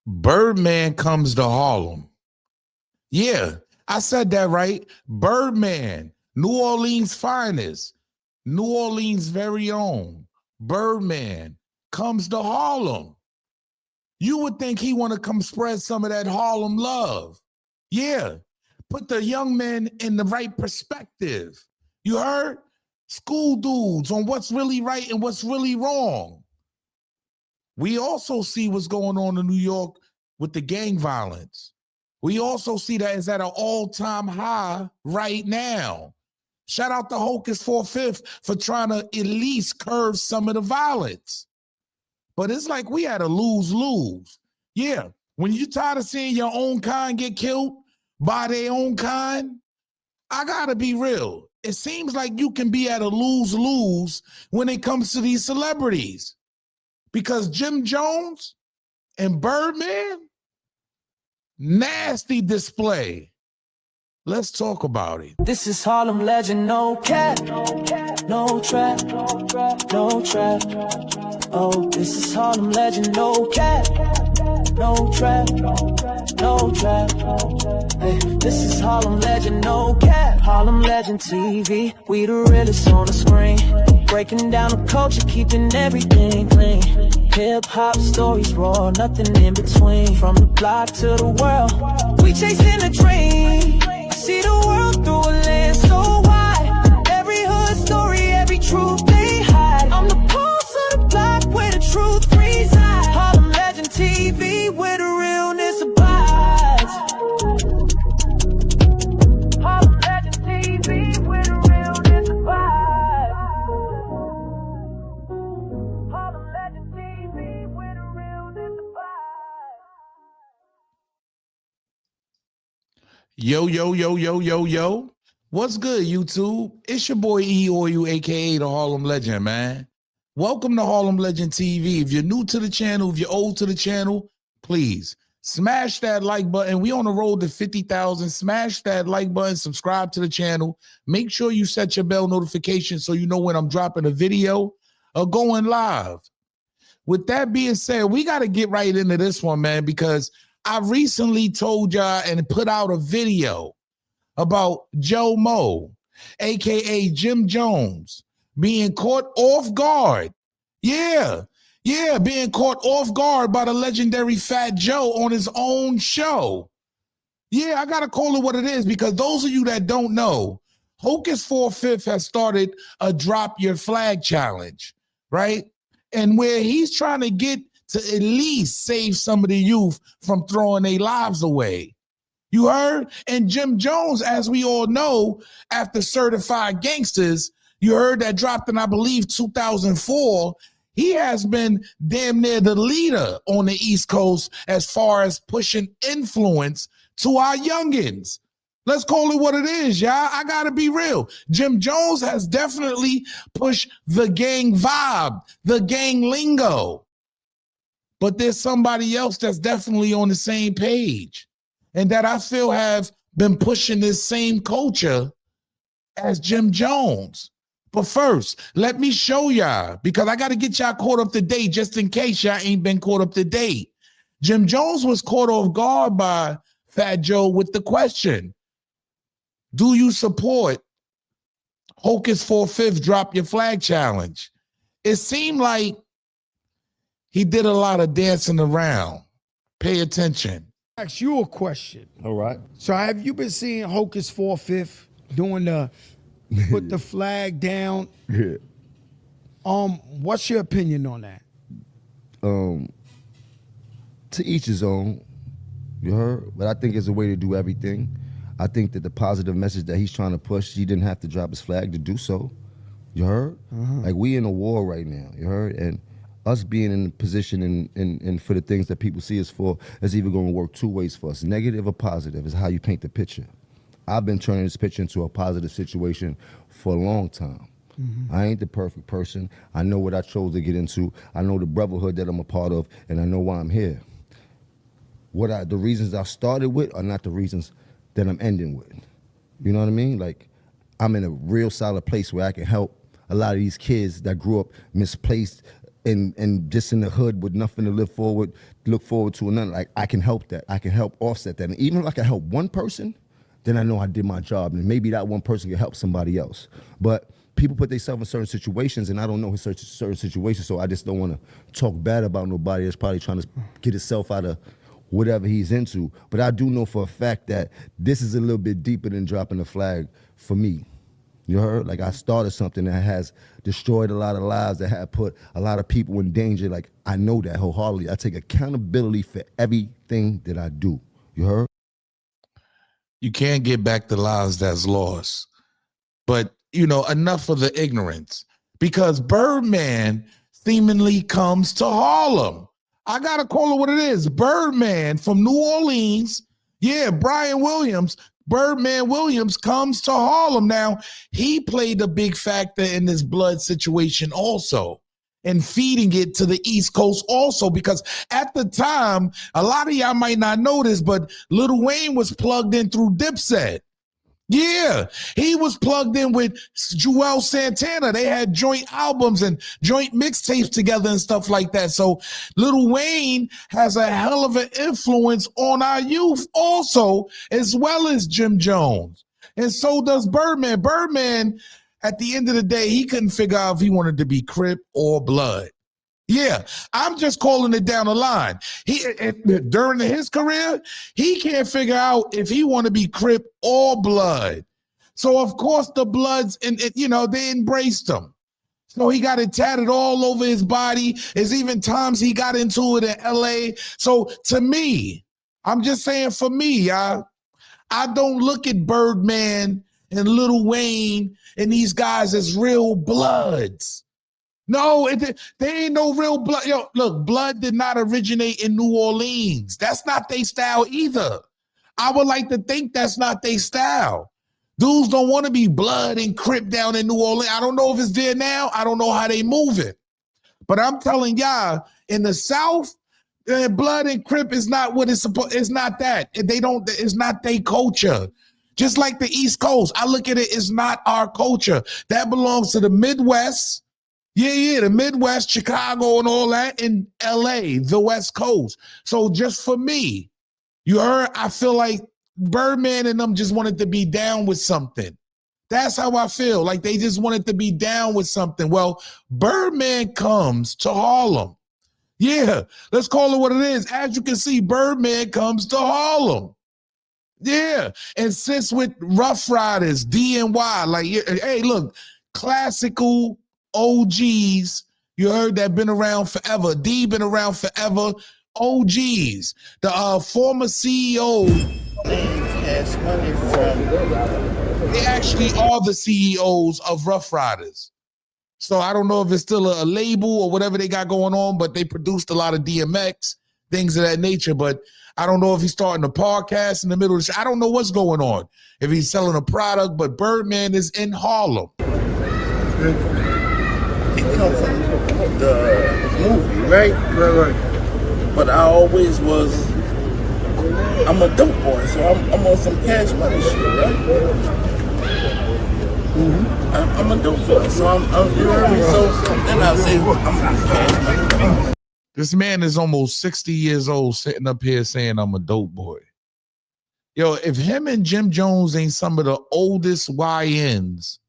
Birdman comes to Harlem. Yeah, I said that right. Birdman, New Orleans finest, New Orleans very own. Birdman comes to Harlem. You would think he want to come spread some of that Harlem love. Yeah, put the young men in the right perspective. You heard? School dudes on what's really right and what's really wrong. We also see what's going on in New York with the gang violence. We also see that it's at an all-time high right now. Shout out to Hocus 4/5 for trying to at least curb some of the violence. But it's like we had a lose-lose. Yeah, when you're tired of seeing your own kind get killed by their own kind, I gotta be real. It seems like you can be at a lose-lose when it comes to these celebrities. Because Jim Jones and Birdman, nasty display. Let's talk about it. This is Harlem legend, no cap, no trap, no trap. Oh, this is Harlem legend, no cap, no trap, no trap. Hey, this is Harlem legend, no cap. Harlem legend TV, we the realest on the screen. Breaking down the culture, keeping everything clean. Hip-hop stories raw, nothing in between. From the block to the world, we chasing a dream. I see the world through a lens so wide. Every hood story, every truth they hide. I'm the pulse of the block where the truth resides. Harlem Legend TV where the realness abides. Harlem Legend TV where the realness abides. Harlem Legend TV where the realness abides. Yo, yo, yo, yo, yo, yo. What's good, YouTube? It's your boy E or you, aka the Harlem Legend, man. Welcome to Harlem Legend TV. If you're new to the channel, if you're old to the channel, please smash that like button. We on the road to 50,000. Smash that like button, subscribe to the channel. Make sure you set your bell notification so you know when I'm dropping a video or going live. With that being said, we got to get right into this one, man, because I recently told y'all and put out a video about Joe Mo, aka Jim Jones, being caught off guard. Yeah, being caught off guard by the legendary Fat Joe on his own show. Yeah, I got to call it what it is because those of you that don't know, Hocus 4/5 has started a Drop Your Flag challenge, right? And where he's trying to get to at least save some of the youth from throwing their lives away. You heard? And Jim Jones, as we all know, after Certified Gangsters, you heard that dropped in, I believe, 2004. He has been damn near the leader on the East Coast as far as pushing influence to our youngins. Let's call it what it is, y'all. I got to be real. Jim Jones has definitely pushed the gang vibe, the gang lingo. But there's somebody else that's definitely on the same page and that I feel have been pushing this same culture as Jim Jones. But first, let me show y'all, because I got to get y'all caught up to date just in case y'all ain't been caught up to date. Jim Jones was caught off guard by Fat Joe with the question, do you support Hocus 4/5 Drop Your Flag challenge? It seemed like he did a lot of dancing around. Pay attention. Ask you a question. All right. So have you been seeing Hocus 4/5 doing the put the flag down? Yeah. What's your opinion on that? To each his own, you heard? But I think it's a way to do everything. I think that the positive message that he's trying to push, he didn't have to drop his flag to do so. You heard? Like, we in a war right now, you heard? And us being in a position and for the things that people see us for is either going to work two ways for us. Negative or positive is how you paint the picture. I've been turning this picture into a positive situation for a long time. I ain't the perfect person. I know what I chose to get into. I know the brotherhood that I'm a part of, and I know why I'm here. The reasons I started with are not the reasons that I'm ending with. You know what I mean? Like, I'm in a real solid place where I can help a lot of these kids that grew up misplaced and just in the hood with nothing to look forward to, and nothing, like I can help that. I can help offset that. And even if I can help one person, then I know I did my job, and maybe that one person can help somebody else. But people put themselves in certain situations, and I don't know his certain situations, so I just don't want to talk bad about nobody that's probably trying to get himself out of whatever he's into. But I do know for a fact that this is a little bit deeper than dropping a flag for me. You heard? Like, I started something that has destroyed a lot of lives, that had put a lot of people in danger. Like, I know that wholeheartedly. I take accountability for everything that I do. You heard? You can't get back the lives that's lost. But, you know, enough of the ignorance. Because Birdman seemingly comes to Harlem. I got to call it what it is. Birdman from New Orleans. Yeah, Brian Williams. Birdman Williams comes to Harlem. Now, he played a big factor in this blood situation also, and feeding it to the East Coast also, because at the time, a lot of y'all might not know this, but Lil Wayne was plugged in through Dipset. Yeah, he was plugged in with Joel Santana. They had joint albums and joint mixtapes together and stuff like that. So Lil Wayne has a hell of an influence on our youth also, as well as Jim Jones. And so does Birdman. Birdman, at the end of the day, he couldn't figure out if he wanted to be Crip or Blood. Yeah, I'm just calling it down the line. During his career, he can't figure out if he want to be Crip or Blood. So of course the Bloods, and you know, they embraced him. So he got it tatted all over his body. There's even times he got into it in LA. So to me, I'm just saying, for me, I don't look at Birdman and Lil Wayne and these guys as real Bloods. No, they ain't no real blood. Yo, look, blood did not originate in New Orleans. That's not their style either. I would like to think that's not their style. Dudes don't want to be blood and Crip down in New Orleans. I don't know if it's there now. I don't know how they move it. But I'm telling y'all, in the South, blood and Crip is not what it's supposed. It's not that. It's not their culture. Just like the East Coast, I look at it, it's not our culture. That belongs to the Midwest. Yeah, the Midwest, Chicago and all that, in LA, the West Coast. So just for me, you heard, I feel like Birdman and them just wanted to be down with something. That's how I feel, like they just wanted to be down with something. Well, Birdman comes to Harlem. Yeah, let's call it what it is. As you can see, Birdman comes to Harlem. Yeah, and sits with Rough Riders, DNY. Like, hey, look, classical OGs, you heard, that been around forever. D been around forever. OGs. The former CEO. They actually are the CEOs of Rough Riders. So I don't know if it's still a label or whatever they got going on, but they produced a lot of DMX, things of that nature. But I don't know if he's starting a podcast in the middle of the show. I don't know what's going on, if he's selling a product, but Birdman is in Harlem. He come from the movie, right? Right. But I always was, I'm a dope boy, so I'm on some Cash Money shit, right? Mm-hmm. I'm a dope boy, so I'm you know what I mean? So then I'll say, I'm Cash Money. This man is almost 60 years old sitting up here saying I'm a dope boy. Yo, if him and Jim Jones ain't some of the oldest YNs,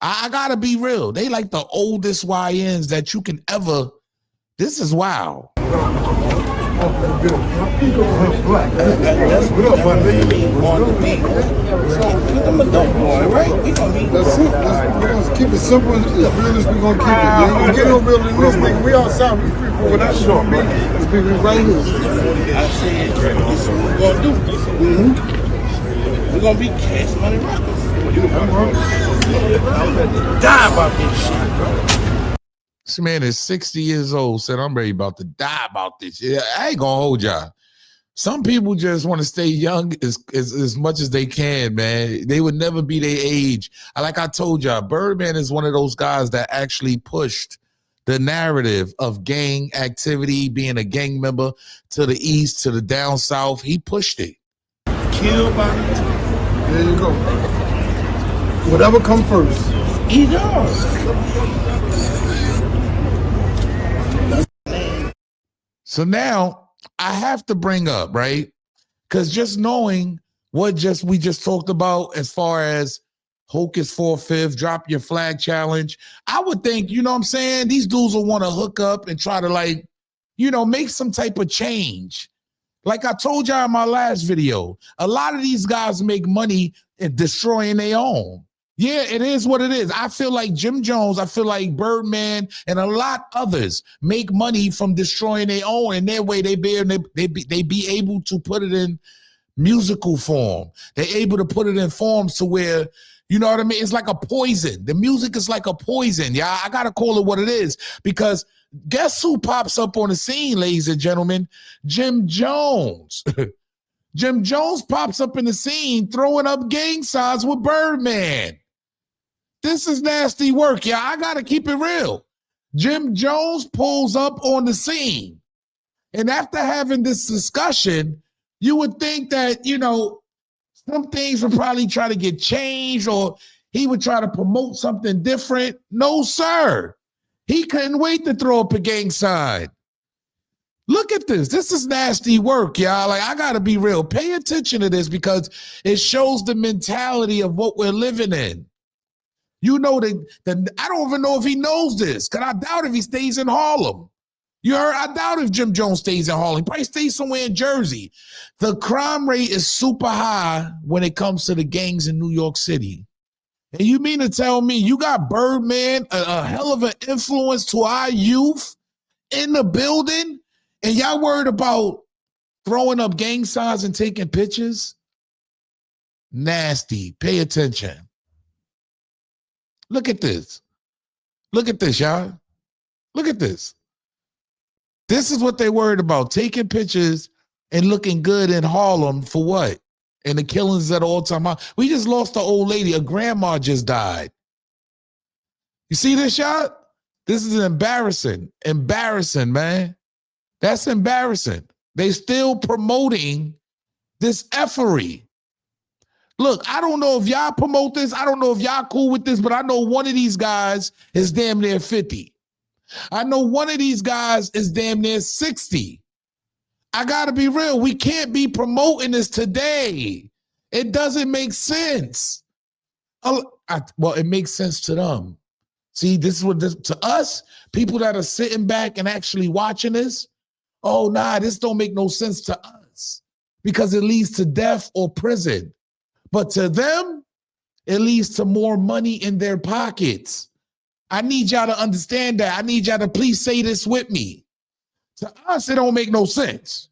I gotta be real. They like the oldest YNs that you can ever. This is wow. That's what up, baby? On the beat. I'm a dope boy, right? We gonna be. That's it. We're gonna keep it simple. As real as we're gonna keep it. We ain't gonna get no real than this nigga. We outside. We free for whatever you want to be. Let's be right here. I said, this is what we're gonna do. Mm-hmm. We're gonna be Cash Money Rockers. Die about this shit, bro. This man is 60 years old, said I'm ready about to die about this. Yeah, I ain't gonna hold y'all. Some people just want to stay young as much as they can, man. They would never be their age. Like I told y'all, Birdman is one of those guys that actually pushed the narrative of gang activity, being a gang member to the east, to the down south. He pushed it. Killed by it. There you go. Whatever come first. He does. So now I have to bring up, right? Because just knowing what we just talked about as far as Hocus 4/5, drop your flag challenge, I would think, you know what I'm saying, these dudes will want to hook up and try to like, you know, make some type of change. Like I told y'all in my last video, a lot of these guys make money in destroying their own. Yeah, it is what it is. I feel like Jim Jones, I feel like Birdman, and a lot others make money from destroying their own, and that way they be able to put it in musical form. They're able to put it in forms to where, you know what I mean? It's like a poison. The music is like a poison. Yeah, I gotta call it what it is, because guess who pops up on the scene, ladies and gentlemen? Jim Jones. Jim Jones pops up in the scene throwing up gang signs with Birdman. This is nasty work, yeah. I gotta keep it real. Jim Jones pulls up on the scene. And after having this discussion, you would think that, you know, some things would probably try to get changed, or he would try to promote something different. No, sir. He couldn't wait to throw up a gang sign. Look at this. This is nasty work, y'all. Like, I got to be real. Pay attention to this, because it shows the mentality of what we're living in. You know, that I don't even know if he knows this, because I doubt if he stays in Harlem. You heard? I doubt if Jim Jones stays in Harlem. He probably stays somewhere in Jersey. The crime rate is super high when it comes to the gangs in New York City. And you mean to tell me you got Birdman, a hell of an influence to our youth, in the building, and y'all worried about throwing up gang signs and taking pictures? Nasty. Pay attention. Look at this. Look at this, y'all. Look at this. This is what they worried about, taking pictures and looking good in Harlem for what? And the killings at all time. We just lost an old lady. A grandma just died. You see this, y'all? This is embarrassing. Embarrassing, man. That's embarrassing. They still promoting this effery. Look, I don't know if y'all promote this. I don't know if y'all cool with this, but I know one of these guys is damn near 50. I know one of these guys is damn near 60. I got to be real. We can't be promoting this today. It doesn't make sense. Well, it makes sense to them. See, this is what this, to us, people that are sitting back and actually watching this, oh, nah, this don't make no sense to us, because it leads to death or prison. But to them, it leads to more money in their pockets. I need y'all to understand that. I need y'all to please say this with me. To us, it don't make no sense.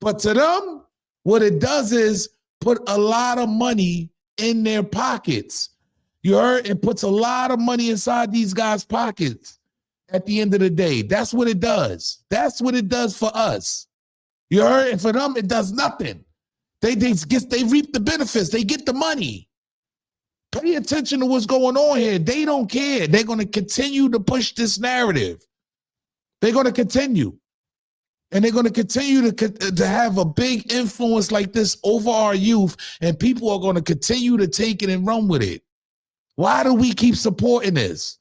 But to them, what it does is put a lot of money in their pockets. You heard? It puts a lot of money inside these guys' pockets at the end of the day. That's what it does. That's what it does for us. You heard? And for them, it does nothing. They reap the benefits. They get the money. Pay attention to what's going on here. They don't care. They're going to continue to push this narrative. They're going to continue. And they're going to continue to have a big influence like this over our youth. And people are going to continue to take it and run with it. Why do we keep supporting this?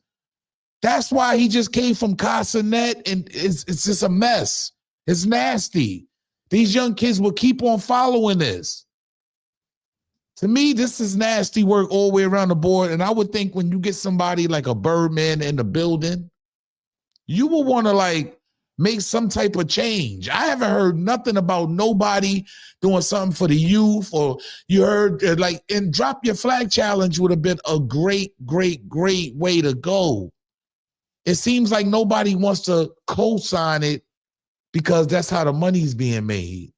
That's why he just came from Casanet, and it's just a mess. It's nasty. These young kids will keep on following this. To me, this is nasty work all the way around the board. And I would think when you get somebody like a Birdman in the building, you will want to like make some type of change. I haven't heard nothing about nobody doing something for the youth, or you heard and drop your flag challenge would have been a great, great, great way to go. It seems like nobody wants to co-sign it because that's how the money's being made.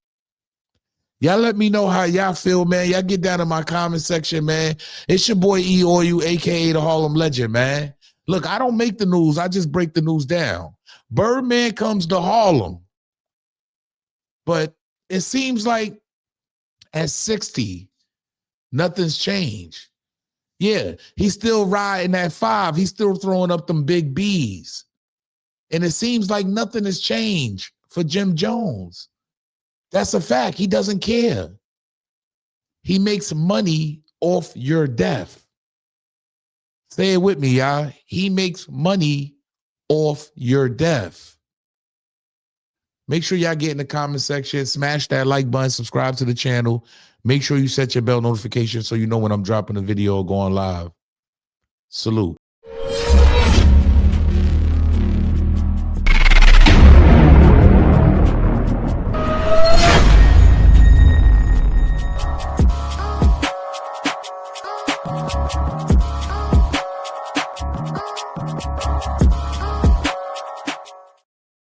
Y'all let me know how y'all feel, man. Y'all get down in my comment section, man. It's your boy E or you, aka the Harlem Legend, man. Look, I don't make the news. I just break the news down. Birdman comes to Harlem. But it seems like at 60, nothing's changed. Yeah, he's still riding at 5. He's still throwing up them big B's. And it seems like nothing has changed for Jim Jones. That's a fact. He doesn't care. He makes money off your death. Say it with me, y'all. He makes money off your death. Make sure y'all get in the comment section, smash that like button, subscribe to the channel. Make sure you set your bell notification so you know when I'm dropping a video or going live. Salute. Oh.